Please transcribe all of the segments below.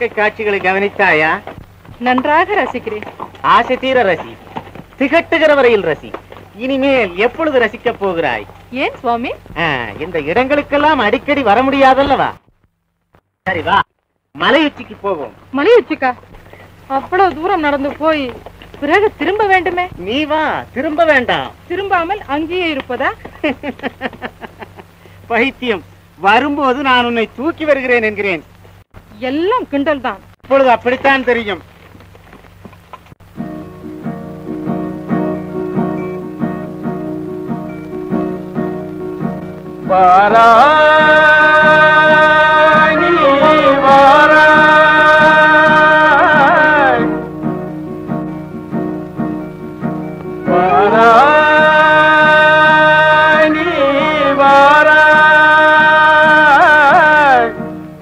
காட்சிகளை கவனித்தாயா? நன்றாக ரசிக்கிறேன். ஆசை தீர ரசி, திகட்டுகிற வரையில் ரசி. இனிமேல் எப்பொழுது ரசிக்கப் போகிறாய்? ஏன் சுவாமி? இந்த இடங்களுக்கெல்லாம் அடிக்கடி வர முடியாதல்லவா? சரி வா, மலையுச்சிக்கு போவோம். மலையுச்சிக்கா? அவ்வளவு தூரம் நடந்து போய் பிறகு திரும்ப வேண்டுமே. நீ வா, திரும்ப வேண்டாம். திரும்பாமல் அங்கேயே இருப்பதா? பைத்தியம், வரும்போது நான் உன்னை தூக்கி வருகிறேன் என்கிறேன். எல்லாம் கிண்டல் தான். இப்பொழுது அப்படித்தான் தெரியும்.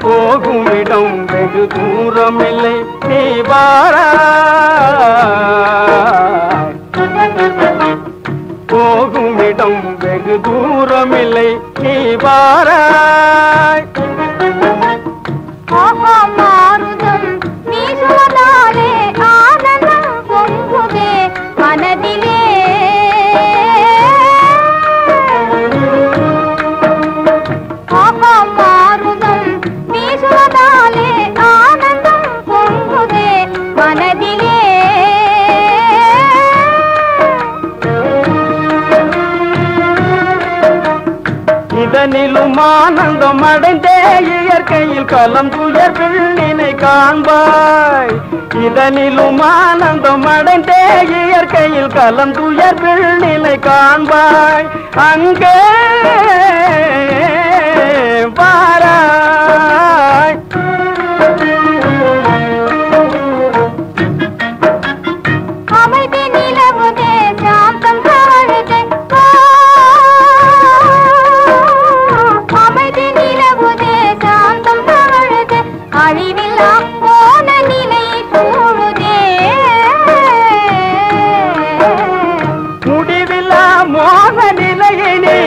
போகும் இடம் வெகு தூரமில்லை, நீ வாராய். போகும் இடம் வெகு தூரமில்லை, நீ வாராய். மாறுதம் வீசுவதாலே ஆனந்தம் பொங்குதே மனதிலே. மாறுதம் வீசுவதாலே ஆனந்தம் பொங்குதே மனதிலே. இதனிலும் ஆனந்தம் அடைந்தே இயற்கையில் கலம் துயர் பிள்ளினை காண்பாய். இதனிலும் ஆனந்தம் அடைந்தே இயற்கையில் கலம் துயர் பிள்ளினை காண்பாய். அங்கே வாராய். அமைதி நிலவுதே சாந்தம் தவழுதே. அமைதி நிலவுதே சாந்தம் தவழுதே. அழிவில்லா போன நிலை சூழுதே. முடிவில்லா மோக நிலையினே,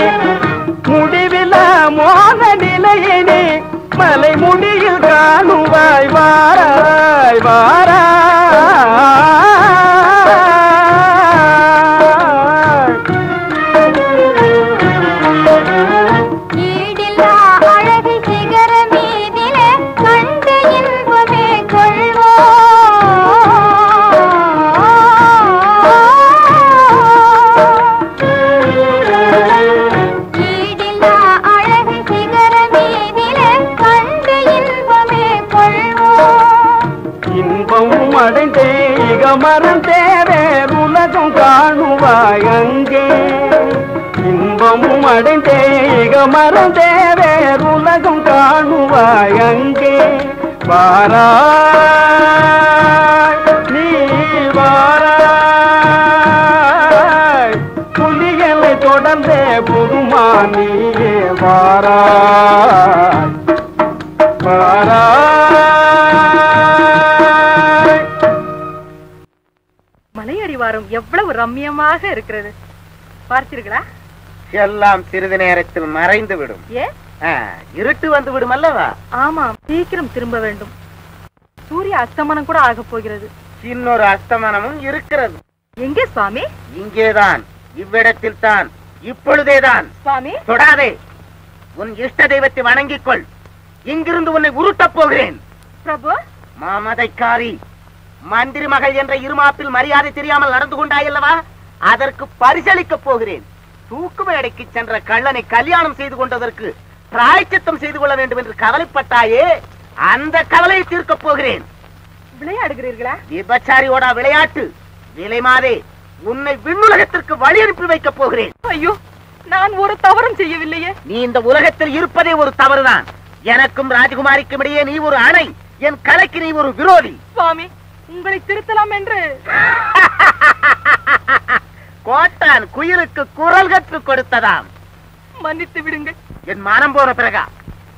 முடிவில்லா மோக நிலையினே, மலை முடியில் காணுவாய். வாராய் வாராய். ஈடில்லா அழகு சிகர மீதிலே கண்டு இன்பமே கொள்வோம். ஈடில்லா அழகு சிகர மீதிலே கண்டு இன்பமே கொள்வோம். இன்பமும் அடைந்தே இக மறந்தேரே உலகம் காணுவாய் அங்கே. இன்பமும் அடைந்தே இக மறந்தேரே உலகம் காணுவாய் அங்கே. வாராய் நீ வாராய். புலிகளை தொடர்ந்தே புதுமானியே வாராய் வாராய். மலையடிவாரம் எவ்வளவு ரம்மியமாக இருக்கிறது, பார்த்தீர்களா? எல்லாம் சிறிது நேரத்தில் மறைந்து விடும். ஏன்? இருட்டு வந்து விடும் அல்லவா? ஆமாம், சீக்கிரம் திரும்ப வேண்டும். சூரிய அஸ்தமனம் கூட ஆகப் போகிறது. இன்னொரு அஸ்தமனமும் இருக்கிறது. எங்கே சுவாமி? இங்கேதான், இவ்விடத்தில் தான், இப்பொழுதேதான். சுவாமி, தொடாதே. உன் இஷ்ட தெய்வத்தை வணங்கிக் கொள். இங்கிருந்து உன்னை உருட்டப் போகிறேன். பிரபு. மாமதைக்காரி, மந்திரி மகள் என்ற இருமாப்பில் மரியாதை தெரியாமல் நடந்து கொண்டாயல்லவா? அதற்கு பரிசளிக்கப் போகிறேன். தூக்கு மேடைக்கு சென்ற கள்ளனை கல்யாணம் செய்து கொண்டதற்கு பிராயச்சித்தம் செய்து கொள்ள வேண்டும் என்று கவலைப்பட்டாயே, அந்த கவலையை தீர்க்கப் போகிறேன். விளையாடுகிறீர்களா? விபச்சாரியோட விளையாட்டு விலைமாதே. உன்னை விண்ணுலகத்திற்கு வழி அனுப்பி வைக்கப் போகிறேன். ஐயோ, நான் ஒரு தவறும் செய்யவில்லையே. நீ இந்த உலகத்தில் இருப்பதே ஒரு தவறுதான். எனக்கும் ராஜகுமாரிக்கும் இடையே நீ ஒரு அணை, என் கலைக்கு நீ ஒரு விரோதி. சுவாமி, உங்களை திருத்தலாம் என்று கோட்டான் குயிலுக்கு குரல் கற்றுக் கொடுத்ததாம். மன்னித்து விடுங்கள். என் மானம் போன பிறகா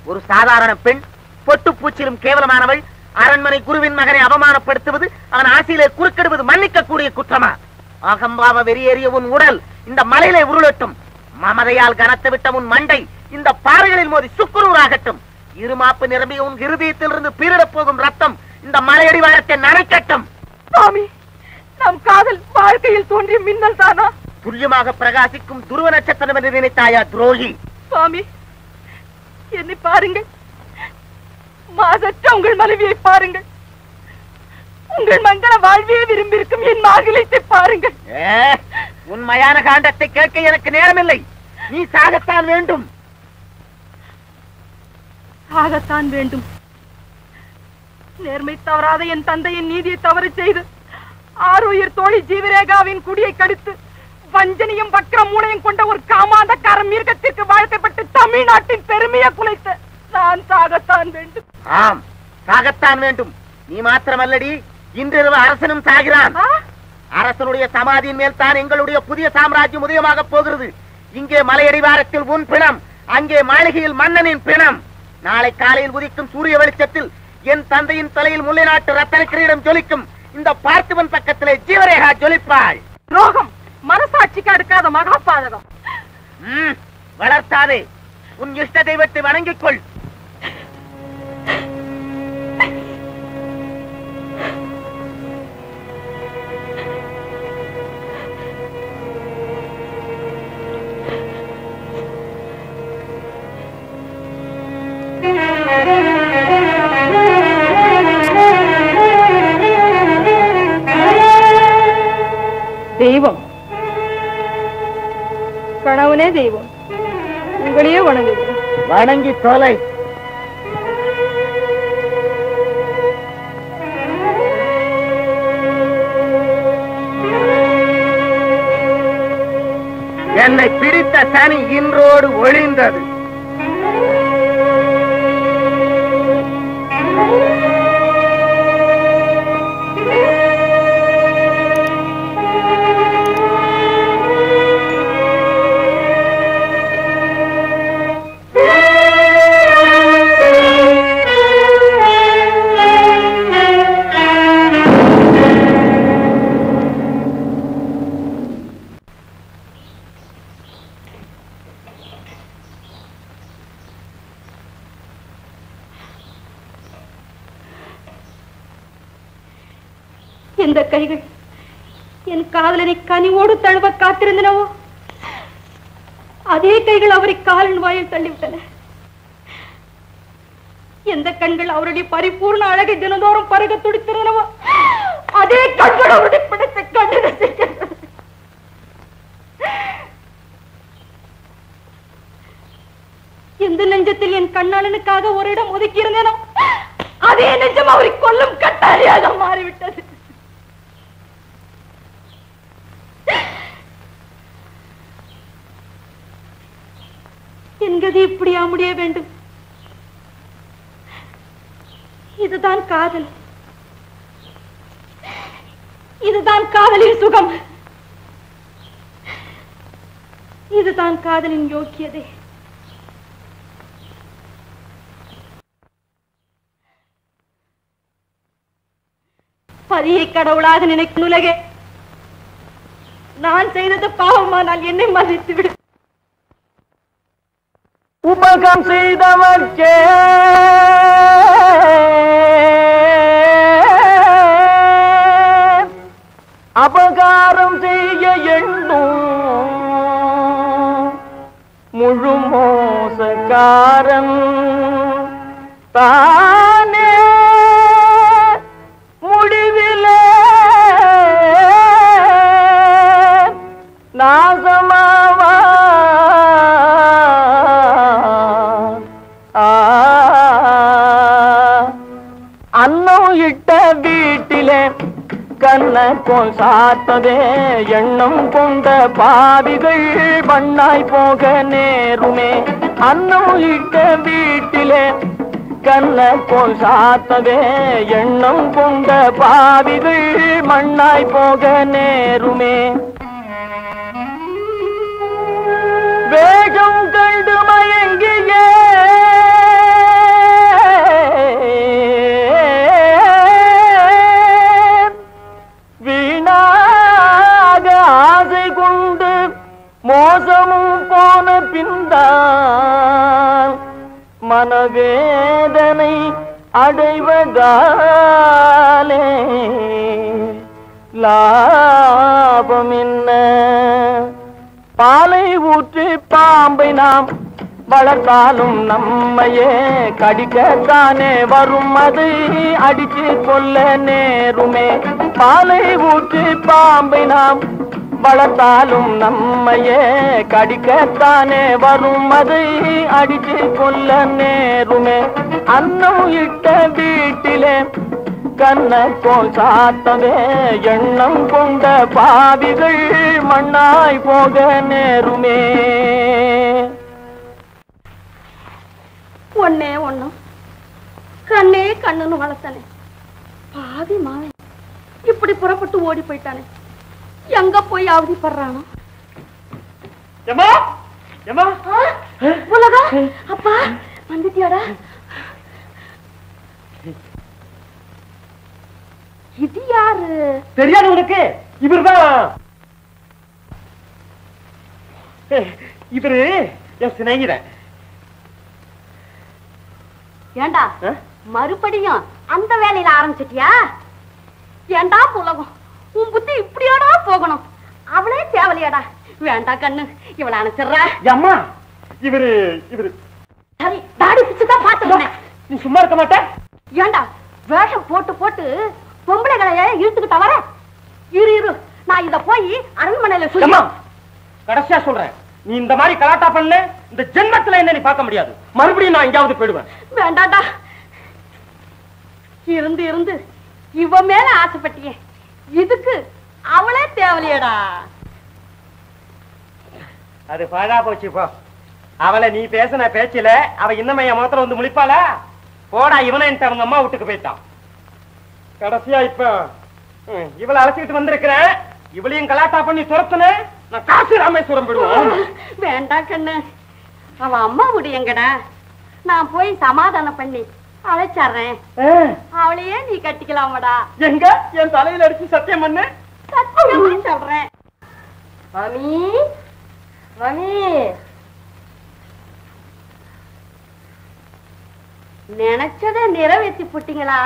ஒரு சாதாரண பெண், பொட்டு பூச்சிலும் கேவலமானவள், அரண்மனை குருவின் மகனை அவமானப்படுத்துவது, அவன் ஆசையிலே குறுக்கிடுவது மன்னிக்க கூடிய குற்றமா? அகம்பாவ வெறியேறிய உன் உடல் இந்த மலையிலே உருளட்டும். மமதையால் கனத்து விட்ட உன் மண்டை இந்த பாறைகளில் மோதி சுக்குநூறாகட்டும். இருமாப்பு நிரம்பிய உன் இருதயத்திலிருந்து பீரிடப் போகும் ரத்தம் இந்த மலையடிவாரத்தை நனைக்கட்டும். சுவாமி, நம் காதல் வாழ்க்கையில் தோன்றிய மின்னல் தானா? துல்லியமாக பிரகாசிக்கும் துருவ நட்சத்திரம் என்று நினைத்தாயா துரோகி? சுவாமி, என்னை பாருங்கள். மாசற்ற உங்கள் மனைவியை பாருங்கள். உங்கள் மங்கள வாழ்வியை விரும்பியிருக்கும் என் மாகிலத்தை பாருங்கள். உன் மயான காண்டத்தை கேட்க எனக்கு நேரமில்லை. நீ சாகத்தான் வேண்டும். சாகத்தான் வேண்டும். நேர்மை தவறாத என் தந்தையின் நீதியை தவறு செய்து ஆருயிர் தோழி ஜீவரேகாவின் குடியை கடித்து வஞ்சனையும் வக்ர மூளையும் கொண்ட ஒரு காமாந்தக்கார மிருகத்திற்கு வாழ்க்கைப்பட்டு தமிழ்நாட்டின் பெருமையை குலைத்த நான் சாகத்தான் வேண்டும். ஆம், சாகத்தான் வேண்டும். நீ மாத்திரமல்லடி, இன்றிரவு அரசனும் சாகிறான். அரசனுடைய சமாதியின் மேல் தான் எங்களுடைய புதிய சாம்ராஜ்யம் உதயமாக போகிறது. இங்கே மலையடிவாரத்தில் உன் பிணம், அங்கே மாளிகையில் மன்னனின் பிணம். நாளை காலையில் உதிக்கும் சூரிய வெளிச்சத்தில் என் தந்தையின் தலையில் முல்லை நாட்டு ரத்தன கிரீடம் ஜொலிக்கும். இந்த பார்த்திபன் பக்கத்திலே ஜீவரேகா ஜொலிப்பாள். துரோகம், மனசாட்சிக்கு அடுக்காத மகாபாதகம். வளர்த்தாதே. உன் இஷ்ட தெய்வத்தை வணங்கிக் கொள். தெய்வம், கணவனே தெய்வம், உங்களையே வணங்குகிறேன். வணங்கி தொலை. என்னை பிடித்த சனி இன்றோடு ஒழிந்தது. எந்த கைகள் என் காதலனை கனிவோடு தழுவ காத்திருந்தனவோ அதே கைகள் அவரை காலின் வாயில் தள்ளிவிட்டன. எந்த கண்கள் அவருடைய பரிபூர்ண அழகை தினந்தோறும் பருக துடித்திருந்தனவோ அதே கண்கள் அவருடைய பிடித்த கண்டு. எந்த நெஞ்சத்தில் என் கண்ணாளனுக்காக ஒரு இடம் ஒதுக்கி இருந்தேனோ அதே நெஞ்சம் அவரை கொல்லும் கட்டாரியாக மாறிவிட்டது. என்கதி இப்படியா முடிய வேண்டும்? இதுதான் காதல், இதுதான் காதலின் சுகம், இதுதான் காதலின் யோக்கியதை. பதியை கடவுளாக நினைக்கும் உலகே, நான் செய்தது பாவமானால் என்னை மன்னித்து விடு. உபகம் செய்தவர்க்கே அபகாரம் செய்ய எண்ணும் முழு மோசக்காரன் தானே முடிவிலே நாசமாவா. அன்னம் இட்ட வீட்டிலே கண்ண கோல் சாத்ததே எண்ணம் கொண்ட பாவிகள் பண்ணாய் போக நேருமே. அன்னம் இட்ட வீட்டிலே கண்ண கோல் சாத்ததே எண்ணம் கொண்ட பாவிகள் மண்ணாய் போக நேருமே. வேகம் கண்டு மயங்கியே வீணாக ஆசை கொண்டு மோசமும் போன பின்தான் மனவே வளர்த்தாலே லாபம் என்ன? பாலை ஊற்றி பாம்பை நாம் வளர்த்தாலும் நம்மையே கடிக்கத்தானே வரும், அது அடிச்சு கொள்ள நேருமே. பாலை ஊற்றி பாம்பை நாம் வளர்த்தாலும் நம்மையே கடிக்கத்தானே வரும், அது அடிச்சு கொள்ள நேருமே. அன்னம் இட்ட வீட்டிலே கண்ணப்போல் சாத்தவே எண்ணம் கொண்ட பாவிகள் மண்ணாய் போக நேருமே. ஒன்னே ஒண்ணும் கண்ணே கண்ணுன்னு வளர்த்தானே பாவி மாவன் இப்படி புறப்பட்டு ஓடி போயிட்டானே, எங்க போய் அவதிப்படுறானோ? உலகா அப்பா வந்துட்டியாடா? இது யாரு தெரியாது உனக்கு? இவர்தான், இவரு என் சிநேகிதன். ஏண்டா மறுபடியும் அந்த வேலையில ஆரம்பிச்சிட்டியா? ஏண்டா உலகம், உன் புத்தி இப்படியாடா போகணும்? அவளே தேவலையாடா. வேண்டா கண்ணு, இவளை அனுப்பிச்சிடுற. அம்மா இவரு இவரு சரி, தாடி பிச்சுதான் பாத்துக்கிறேன். நீ சும்மா இருக்க மாட்டே? ஏண்டா வேஷம் போட்டு போட்டு பொம்பளைகளை இழுத்துக்கிட்ட வர? இரு இரு, நான் இத போய் அரண்மனையில சொல்லி. கடைசியா சொல்றேன், நீ இந்த மாதிரி கலாட்டா பண்ண இந்த ஜென்மத்துல என்ன நீ பார்க்க முடியாது. மறுபடியும் நான் எங்கேயாவது போயிடுவேன். வேண்டாடா, இருந்து இருந்து இவ மேல ஆசைப்பட்டியே, இதுக்கு அவளே தேவலையடா. அது பாழா போச்சு போ. அவளை நீ பேசின பேச்சில அவ இன்னமே என் முகத்துல வந்து முழிப்பாளா? போடா, இவனை அவங்க அம்மா வீட்டுக்கு போயிட்டான். கடைசியா இப்ப இவளை அழைச்சிக்கிட்டு வந்திருக்கிறேன். இவளையும் கலாட்டா பண்ணி துரத்துன நான் காசு ராமேஸ்வரம் போயிடுவோம். வேண்டாம் கண்ணு, அவன் அம்மா வீடு எங்கடா? நான் போய் சமாதானம் பண்ணி அழைச்சறேன். அவளையே நீ கட்டிக்கலாமடா. எங்க என் தலையில அடிச்சு சத்தியம் பண்ணு. சத்தியமா சொல்றேன். மாமி மாமி, நினைச்சதை நிறைவேற்றி போட்டீங்களா?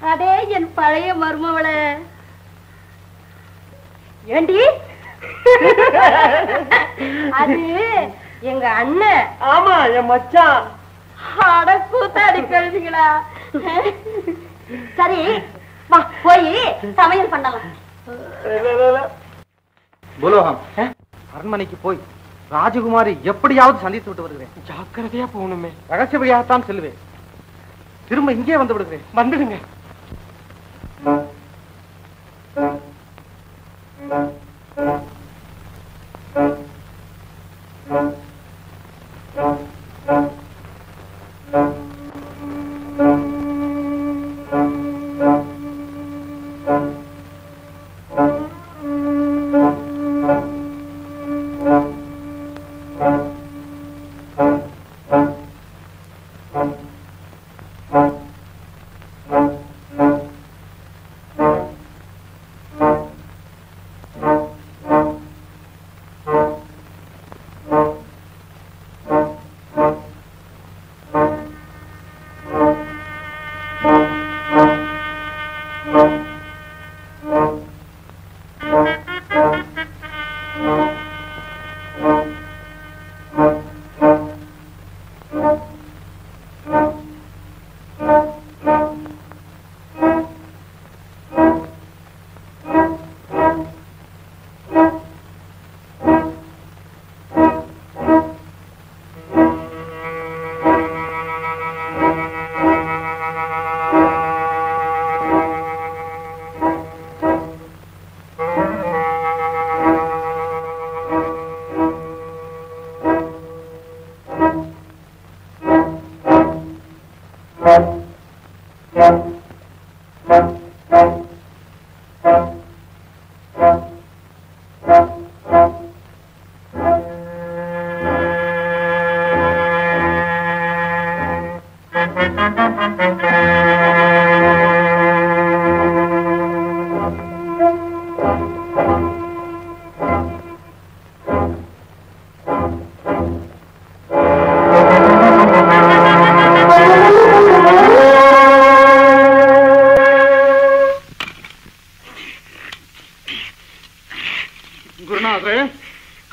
அதே என் பழைய மருமவளை. ஏண்டி அது எங்க அண்ணன். ஆமா, என் மச்சான். அட கூத்தாடி கழுதிங்களா? சரி வா, போய் சமையல் பண்ணலாம். புலோகம், அரண்மனைக்கு போய் ராஜகுமாரி எப்படியாவது சந்தித்து விட்டு வருகிறேன். ஜாக்கிரதையா போகணுமே. ரகசிய வழியாகத்தான் செல்வேன். திரும்ப இங்கே வந்து விடுகிறேன். வந்துடுங்க.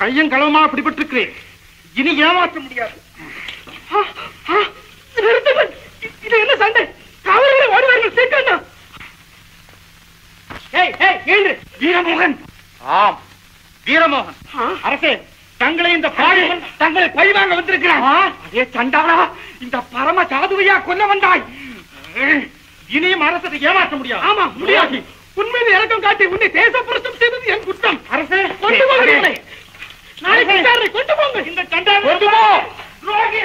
கையும் களவுமா பிடிபட்டிருக்கிறேன். இனி ஏமாற்ற முடியாது. இது என்ன சண்டை? காவலர்கள் ஓடுவார்கள், சீக்கிரம். வீரமோகன். ஆம், வீரமோகன். அரசே, தங்களை இந்த பாடியவன் தங்களை பழி வாங்க வந்திருக்கிறான். அதே சண்டாளா, இந்த பரம சாதுவையா கொல்ல வந்தாய். இனியும் அரசை ஏமாற்ற முடியாது. ஆமா, முடியாது. உண்மையை இறக்கம் காட்டி உன்னை தேச புரட்சம் செய்தது என் குற்றம். அரசே, கொண்டு போங்க. நாளைக்கு விசாரணை கொண்டு போங்க. இந்த சண்டாளை கொண்டு போ. துரோகி.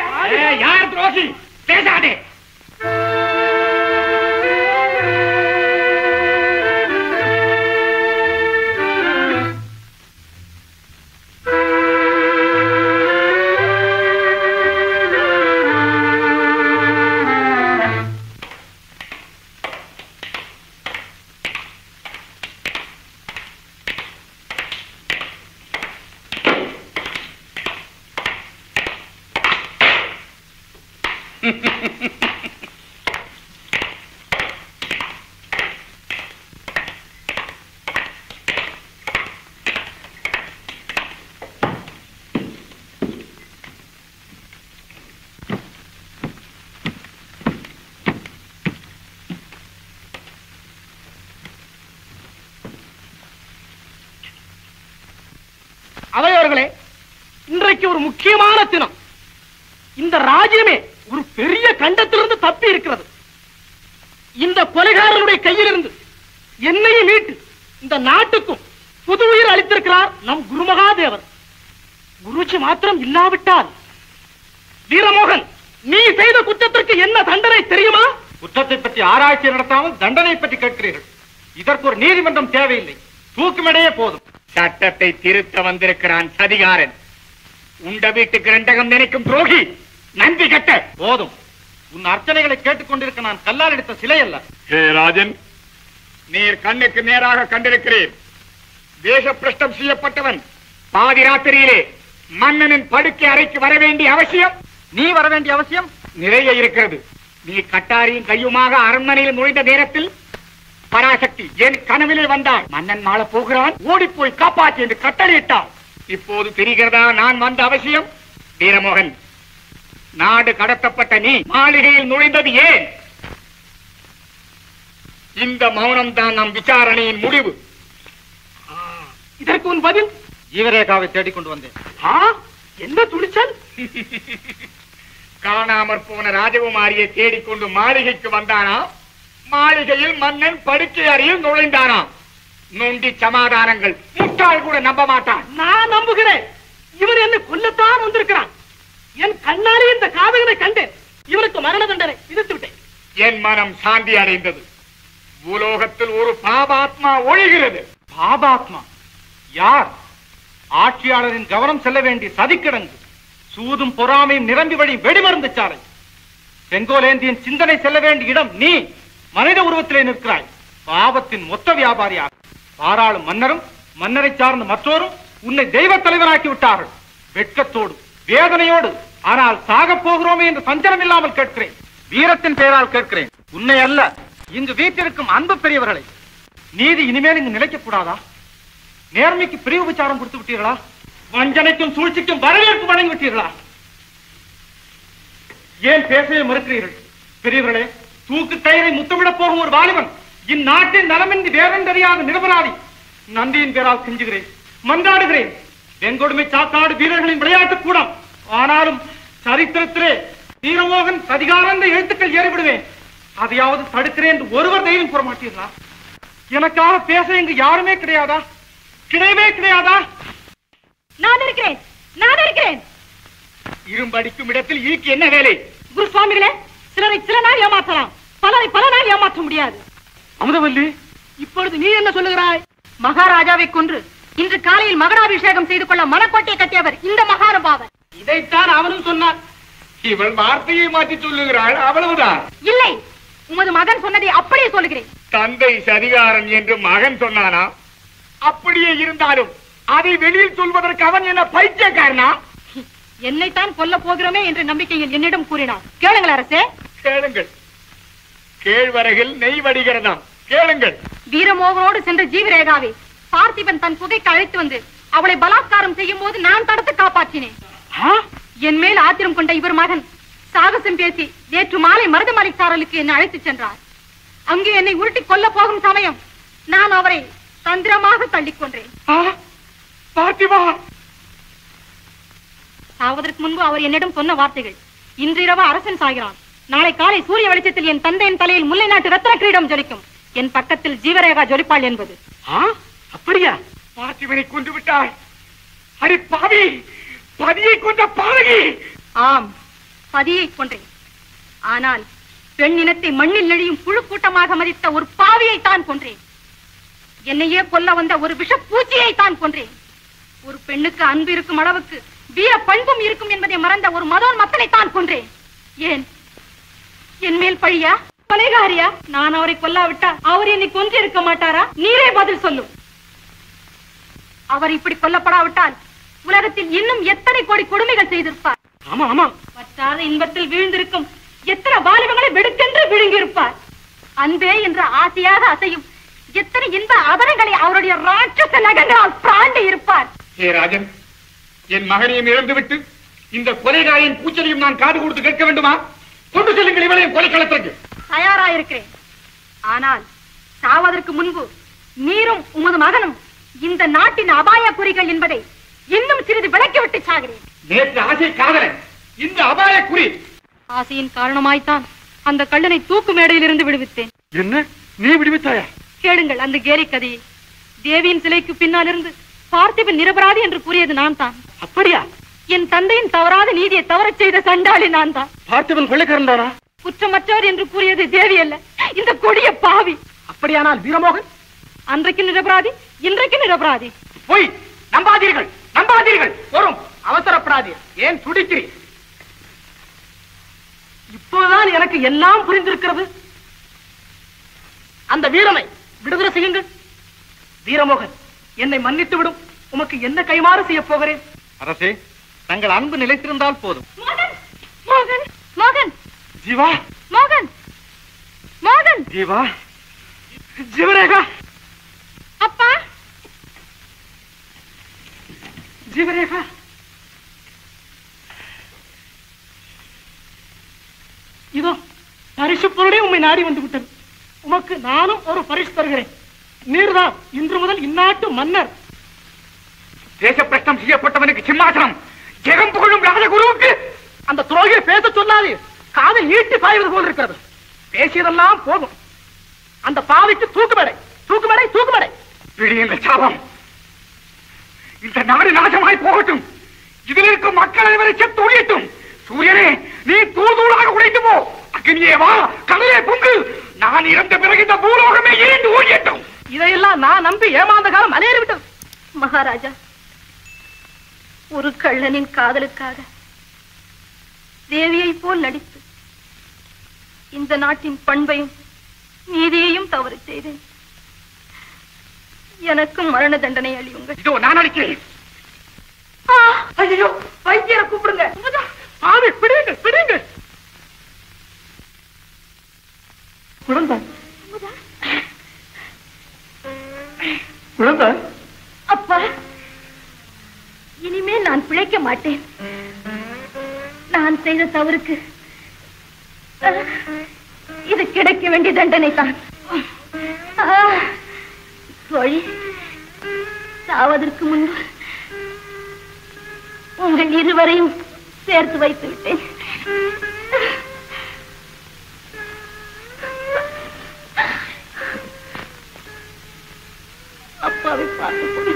யார் துரோகி? பேசாதே. அவையோர்களே, இன்றைக்கு ஒரு முக்கியமான தினம். இந்த ராஜ்யமே ஒரு பெரிய கண்டத்திலிருந்து தப்பி இருக்கிறது. இந்த கொலைகாரனுடைய கையிலிருந்து என்னையும் மீட்டு இந்த நாட்டுக்கும் புது உயிர் அளித்திருக்கிறார் நம் குருமகாதேவர். குருஜி மாத்திரம் இல்லாவிட்டால், வீரமோகன், நீ செய்த குற்றத்திற்கு என்ன தண்டனை தெரியுமா? குற்றத்தை பற்றி ஆராய்ச்சி நடத்தாமல் தண்டனை பற்றி கேட்கிறீர்கள். இதற்கு ஒரு நீதிமன்றம் தேவையில்லை, தூக்குமடையே போதும். சட்டத்தை திருத்த வந்திருக்கிறான் சதிகாரன். உண்ட வீட்டுக்கு ரெண்டகம் நினைக்கும் துரோகி, நன்றி கட்ட. போதும், உன் அர்ச்சனைகளை கேட்டுக்கொண்டிருக்க நான் கல்லால் எடுத்த சிலை அல்ல. ஹே ராஜன், நீர் கண்ணுக்கு நேராக கண்டிருக்கிறேன். தேச பிரஷ்டம் செய்யப்பட்டவன் பாதி ராத்திரியிலே மன்னனின் படுக்கை அறைக்கு வர வேண்டிய அவசியம், நீ வர வேண்டிய அவசியம் நிறைய இருக்கிறது. நீ கட்டாரியும் கையுமாக அரண்மனையில் நுழைந்த நேரத்தில் பராசக்தி என் கனவிலே வந்தாள். மன்னன் மாள போகிறான், ஓடிப்போய் காப்பாற்றி என்று கட்டளையிட்டான். இப்போது தெரிகிறதா நான் வந்த அவசியம்? வீரமோகன், நாடு கடத்தப்பட்ட நீ மாளிகையில் நுழைந்தது ஏன்? இந்த மௌனம் தான் நம் விசாரணையின் முடிவு. இதற்கு உன் பதில்? ஜீவரேகாவை தேடிக்கொண்டு வந்தேன். என்ன துணிச்சல்! காணாமற் போன ராஜகுமாரியை தேடிக்கொண்டு மாளிகைக்கு வந்தானா? மாளிகையில் மன்னன் படுக்கை அறையில் நுழைந்தானா? நொண்டி சமாதானங்கள் முட்டாள் கூட நம்ப மாட்டான். நான் நம்புகிறேன். இவர் என்னை கொல்லத்தான் வந்திருக்கிறான். என் கண்ணாலே இந்த காதகனை கண்டேன். இவருக்கு மரண தண்டனை விதித்து விட்டேன். என் மனம் சாந்தி அடைந்தது. பூலோகத்தில் ஒரு பாபாத்மா ஒழிகிறது. பாபாத்மா யார்? ஆட்சியாளரின் கவனம் செல்ல வேண்டிய சதிக்கிடங்கு, சூதும் பொறாமையும் நிரம்பி வழி வெடிமருந்து சாலை. செங்கோலேந்தியின் சிந்தனை செல்ல வேண்டிய இடம் நீ மனித உருவத்திலே நிற்கிறாய். பாவத்தின் மொத்த வியாபாரியாக பாராளும் மன்னரும் மன்னரை சார்ந்த மற்றோரும் உன்னை தெய்வ தலைவராக்கி விட்டார்கள். வெட்கத்தோடு வேதனையோடு, ஆனால் சாக போகிறோமே என்று சஞ்சலம் இல்லாமல் கேட்கிறேன். வீரத்தின் பெயரால் கேட்கிறேன், உன்னை அல்ல, இங்கு வீட்டிற்கும் அன்பு பெரியவர்களை. நீதி இனிமேல் இங்கு நிலைக்க கூடாதா? நேர்மைக்கு பிரிவு விசாரம் கொடுத்து விட்டீர்களா? வஞ்சனைக்கும் சூழ்ச்சிக்கும் வரவேற்பு வழங்கி விட்டீர்களா? ஏன் பேசவே மறுக்கிறீர்கள்? பெரியவர்களே, தூக்கு கயிறை முத்தமிட போகும் ஒரு வாலிபன் இந்நாட்டின் நலமின்றி வேறென்றறியாத நிரபராதி. நன்றியின் பேரால் செஞ்சுகிறேன், மன்றாடுகிறேன். வெங்கொடுமை சாத்தாடு வீரர்களின் விளையாட்டு கூடம். ஆனாலும் சரித்திரத்திலே வீரமோகன் சதிகாரந்த எழுத்துக்கள் ஏறிவிடுவேன். அதையாவது தடுக்கிறேன் என்று ஒருவர் தைரியம் கூற மாட்டீர்களா? எனக்காக பேச இங்கு யாருமே கிடையாதா? கிடையவே கிடையாதா? நான் இருக்கிறேன், நான் இருக்கிறேன். இரும்படிக்கும் இடத்தில் ஈக்கு என்ன வேலை? குருசுவாமிகளே, சிலரை சில நாள் ஏமாற்றலாம், பலரை பல நாள் ஏமாற்ற முடியாது. அமுதவல்லி, இப்பொழுது நீ என்ன சொல்லுகிறாய்? மகாராஜாவை கொன்று இன்று காலையில் மகனாபிஷேகம் செய்து கொள்ள மனக்கோட்டை கட்டியவர் இந்த மகானுபாவர். இதைத்தான் அவனும் சொன்னான். இவள் வார்த்தையை மாற்றி சொல்லுகிறாள், அவ்வளவுதான். இல்லை, உமது மகன் சொன்னதை அப்படியே சொல்லுகிறேன். தந்தை சதிகாரன் என்று மகன் சொன்னானா? அப்படியே இருந்தாலும் அதை வெளியில் சொல்வதற்கு அவன் என்ன பைத்தியக்காரனா? என்னைத்தான் கொல்ல போகிறோமே என்ற நம்பிக்கையில் என்னிடம் கூறினார். கேளுங்கள் அரசே, கேளுங்கள். கேழ்வரகில் நெய் வடிகிறதாம், கேளுங்கள். வீரமோகனோடு சென்ற ஜீவரேகாவை பார்த்திபன் தன் குகைக்கு அழைத்து வந்து அவளை பலாத்காரம் செய்யும் போது நான் தடுத்து காப்பாற்றினேன். என் மேல் ஆத்திரம் கொண்ட இவர் மகன் சாகசம் பேசி நேற்று மாலை மருதமலை சாரலுக்கு என்னை அழைத்துச் சென்றார். அங்கே என்னை உருட்டி கொல்ல போகும் சமயம் நான் அவரை தந்திரமாக தள்ளிக் கொன்றேன். சாவதற்கு முன்பு அவர் என்னிடம் சொன்ன வார்த்தைகள், இன்றிரவு அரசன் சாகிறான், நாளை காலை சூரிய வெளிச்சத்தில் என் தந்தையின் தலையில் முல்லை நாட்டு ரத்ன கிரீடம் ஜொலிக்கும், என் பக்கத்தில் ஜீவரேகா ஜொலிப்பாள் என்பது. அப்படியா? பார்த்திபனை கொண்டு விட்டாய். அடி பாவி, பதியை கொண்ட பாதகி. ஆம், பதியை கொன்றேன். ஆனால் பெண் இனத்தை மண்ணில் நெழியும் புழு கூட்டமாக மதித்த ஒரு பாவியை தான் கொன்றேன். என்னையே கொல்ல வந்த ஒரு விஷ பூச்சியை தான் கொன்றேன். ஒரு பெண்ணுக்கு அன்பு இருக்கும் அளவுக்கு வீர பண்பும் இருக்கும் என்பதை மறந்த ஒரு மதோன்மத்தனை தான் கொன்றேன். ஏன் என் மேல் பழியா, கொலைகாரியா? நான் அவரை கொல்லாவிட்டா அவர் என்னை கொன்று இருக்க மாட்டாரா? நீரே பதில் சொல்லும். அவர் இப்படி கொல்லப்படாவிட்டால் உலகத்தில் இன்னும் எத்தனை கோடி கொடுமைகள் செய்திருப்பார். ஆமா ஆமா, வற்றாத இன்பத்தில் வீழ்ந்திருக்கும் எத்தனை வாலிபங்களை வெடுக்கென்று விழுங்கியிருப்பார். அன்பே என்ற ஆசையாக அசையும் எத்தனை இன்ப அதனைகளை அவருடைய ராட்சச நகங்களால் பிராண்டி இருப்பார். ஹே ராஜன், என் மகனையும் இழந்துவிட்டு இந்த கொலைகாரியின் கூச்சலையும் நான் காது கொடுத்து கேட்க வேண்டுமா? கொண்டு செல்லுங்கள் இவளையும் கொலைக்களத்திற்கு. தயாராயிருக்கிறேன். ஆனால் சாவதற்கு முன்பு நீரும் உமது மகனும் இந்த நாட்டின் அபாய குறிகள் என்பதை இன்னும் சிறிது விளக்கிவிட்டு சாகிறேன். நேற்று ஆசை காதலன், இந்த அபாய குறி. ஆசையின் காரணமாய்த்தான் அந்த கள்ளனை தூக்கு மேடையில் இருந்து விடுவித்தேன். என்ன, நீ விடுவித்தாயா? கேளுங்கள் அந்த கேலி கதையை. தேவியின் சிலைக்கு பின்னால் இருந்து பார்த்திபன் நிரபராதி என்று கூறியது நான் தான். அப்படியா? என் தந்தையின் தவறாத நீதியை தவறச் செய்த சண்டாளி நான் தான். பார்த்திபன் கொள்ளைக்காரன் தானா? குற்றமற்றவர் என்று கூறியது தேவி அல்ல, இந்த கொடிய பாவி. அப்படியானால் வீரமோகன் அன்றைக்கு நிரபராதி, இன்றைக்கு நிரபராதி. போய் நம்பாதீர்கள், நம்பாதீர்கள். வரும், அவசரப்படாதீர். ஏன் துடிக்கிறீர்? இப்போதான் எனக்கு எல்லாம் புரிந்திருக்கிறது. அந்த வீரனை விடுதலை செய்யுங்கள். வீரமோகன், என்னை மன்னித்து விடும். உமக்கு என்ன கைமாறு செய்ய போகிறேன்? அரசே, தங்கள் அன்பு நிலைத்திருந்தால் போதும். மோகன், மோகன், மோகன், ஜீவா, மோகன், மோகன், ஜீவா, ஜீவரேகா, அப்பா, ஜீவரேகா. இதோ பரிசு பொருளே உண்மை நாடி வந்து விட்டது. உமக்கு நானும் ஒரு பரிசு தருகிறேன். நீர்தான் இன்று முதல் இந்நாட்டு மன்னர். தேச பிரஷ்டம் செய்யப்பட்டவனுக்கு சிம்மாசனம், ஜெகம் புகழும் ராஜகுருவுக்கு. அந்த துரோகியை பேச சொல்லாது, காதில் ஈட்டி பாய்வது போல் இருக்கிறது. பேசியதெல்லாம் போதும். அந்த பாவிக்கு தூக்குமடை, தூக்குமடை, தூக்குமடை. பிடியுங்கள் சாபம். இந்த நாடு நாசமாய் போகட்டும். இதில் இருக்கும் மக்கள் அனைவரை செத்து ஒழியட்டும். சூரியனே, நீ தூள் தூளாக உடைத்து போ. அக்னியே வா, கடலே பொங்கு. நான் இறந்த பிறகு இந்த பூலோகமே ஏந்து ஒழியட்டும். இதையெல்லாம் நான் நம்பி ஏமாந்த காலம் அலையறிவிட்டது. மகாராஜா, ஒரு கள்ளனின் காதலுக்காக தேவியை போல் நடித்து இந்த நாட்டின் பண்பையும் நீதியையும் தவறு செய்தேன். எனக்கும் மரண தண்டனை அளியுங்கள். இதோ நான் அளிக்கிறேன். ஐயோ, வைத்தியரை கூப்பிடுங்க. ஆவி, பிடிங்கள், பிடிங்கள். குழந்தை, குழந்தை. அப்பா, இனிமேல் நான் பிழைக்க மாட்டேன். நான் செய்த தவறுக்கு இது கிடைக்க வேண்டிய தண்டனை தான். தோழி, சாவதற்கு முன்பு உங்கள் இருவரையும் சேர்த்து வைத்து விட்டேன். அப்பாவை பார்த்து போய்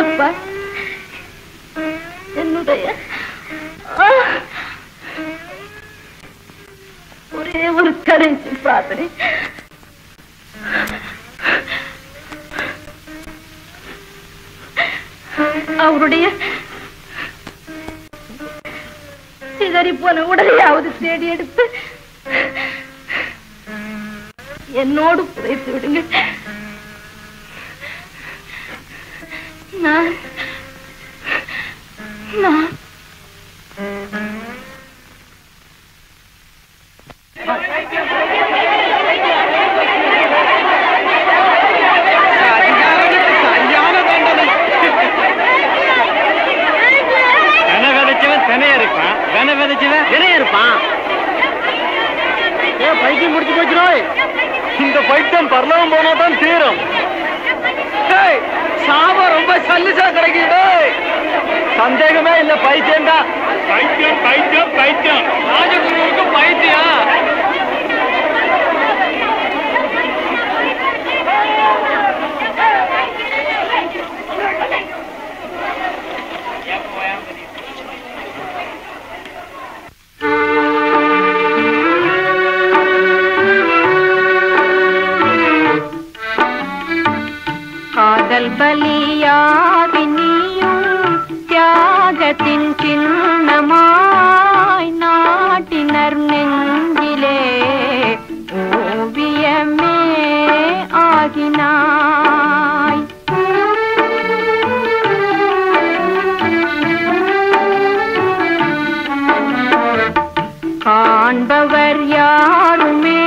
அப்பா, என்னுடைய ஒரே ஒரு கடைசி பிரார்த்தனை, அவருடைய சிதறி போன உடலையாவது தேடி எடுத்து என்னோடு புதைத்து விடுங்கள். நான் இருப்பான் வேண விதைச்சுவேன் வினைய இருப்பான். பைத்தியம் முடிச்சு போச்சுரோய். இந்த பைத்தியம் பரலவம் போனாதான் தீரும். சாபம் ரொம்ப சல்லிசா கிடைக்குது. சந்தேகமே இல்ல பைத்தியம் தான். பைத்தியம் பைத்தியம் பைத்தியம் ராஜகுருவுக்கு பைத்தியம். காதல் பலியாகி நீயும் தியாகத்தின் சின்னமாய் நாட்டினர் நெஞ்சிலே ஓவியமே ஆகினாய். காண்பவர் யாருமே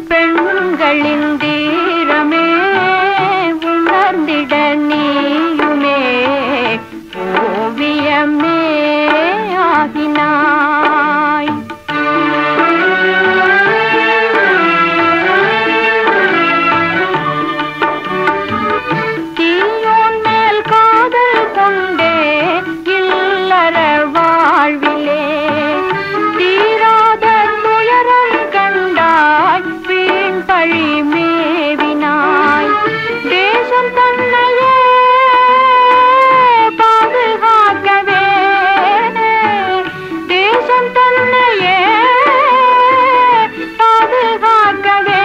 பெண்களின் தீரமே உணர்ந்திட நீயுமே ஓவியமே ஆகினாய். தீயோன் மேல் காதல் கொண்டே இல்லற வாழ்விலே தீராத துயரம் கண்டாய் வீண் பழி மேவினாய். தேசம் தன்னையே பாதுகாக்கவே தேசம் தன்னையே பாதுகாக்கவே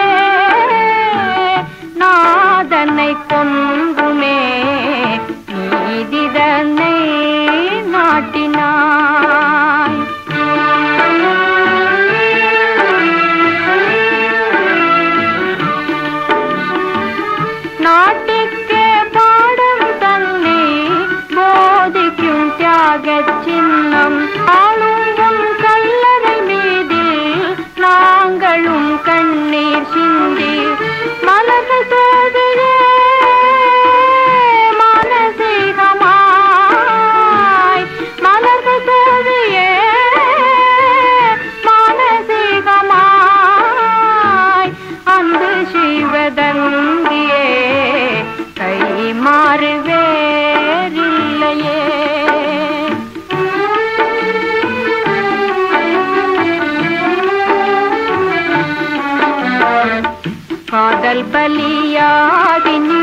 நாதனை கொன்றுமே நீதிதனை நாட்டினாய். நாட்டுக்கே பாடம் தன்னை போதிக்கும் தியாகச் சின்னம் ஆளும் உன் கல்லறை மீதில் நாங்களும் கண்ணீர் சிந்தி மலர்கள் தோதியே மானசீகமாய் மலர்கள் தோதியே மானசீகமாய் அன்பு செய்வதங்கியே கை மாறு வேறில்லையே. காதல் பலியாகி நீ